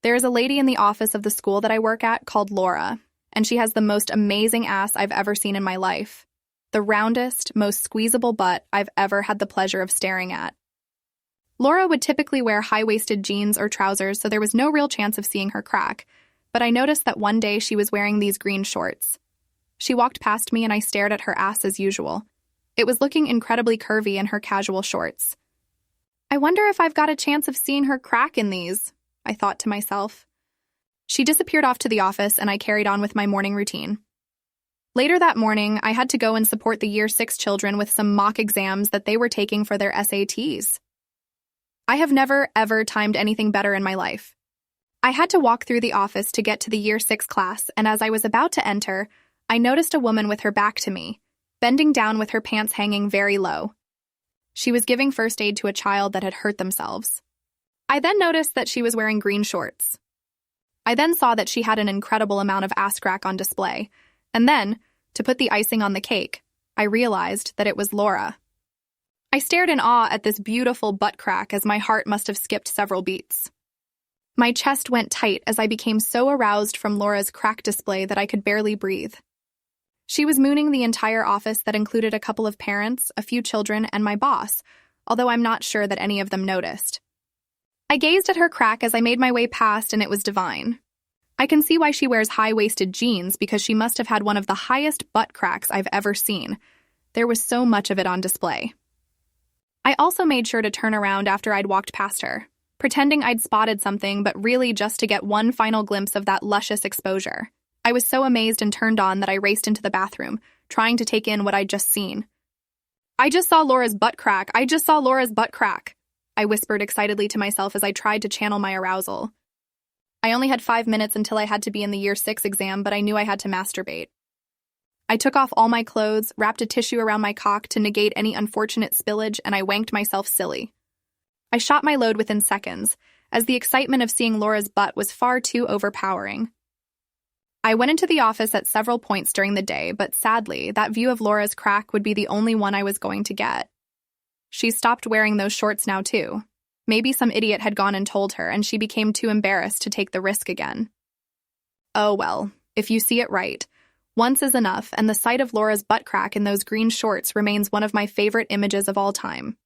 There is a lady in the office of the school that I work at called Laura, and she has the most amazing ass I've ever seen in my life. The roundest, most squeezable butt I've ever had the pleasure of staring at. Laura would typically wear high-waisted jeans or trousers, so there was no real chance of seeing her crack, but I noticed that one day she was wearing these green shorts. She walked past me and I stared at her ass as usual. It was looking incredibly curvy in her casual shorts. I wonder if I've got a chance of seeing her crack in these, I thought to myself. She disappeared off to the office and I carried on with my morning routine. Later that morning, I had to go and support the Year 6 children with some mock exams that they were taking for their SATs. I have never, ever timed anything better in my life. I had to walk through the office to get to the Year 6 class, and as I was about to enter, I noticed a woman with her back to me, bending down with her pants hanging very low. She was giving first aid to a child that had hurt themselves. I then noticed that she was wearing green shorts. I then saw that she had an incredible amount of ass crack on display, and then, to put the icing on the cake, I realized that it was Laura. I stared in awe at this beautiful butt crack as my heart must have skipped several beats. My chest went tight as I became so aroused from Laura's crack display that I could barely breathe. She was mooning the entire office that included a couple of parents, a few children, and my boss, although I'm not sure that any of them noticed. I gazed at her crack as I made my way past, and it was divine. I can see why she wears high-waisted jeans because she must have had one of the highest butt cracks I've ever seen. There was so much of it on display. I also made sure to turn around after I'd walked past her, pretending I'd spotted something but really just to get one final glimpse of that luscious exposure. I was so amazed and turned on that I raced into the bathroom, trying to take in what I'd just seen. I just saw Laura's butt crack. I just saw Laura's butt crack, I whispered excitedly to myself as I tried to channel my arousal. I only had 5 minutes until I had to be in the Year 6 exam, but I knew I had to masturbate. I took off all my clothes, wrapped a tissue around my cock to negate any unfortunate spillage, and I wanked myself silly. I shot my load within seconds, as the excitement of seeing Laura's butt was far too overpowering. I went into the office at several points during the day, but sadly, that view of Laura's crack would be the only one I was going to get. She stopped wearing those shorts now, too. Maybe some idiot had gone and told her, and she became too embarrassed to take the risk again. Oh well, if you see it right. Once is enough, and the sight of Laura's butt crack in those green shorts remains one of my favorite images of all time.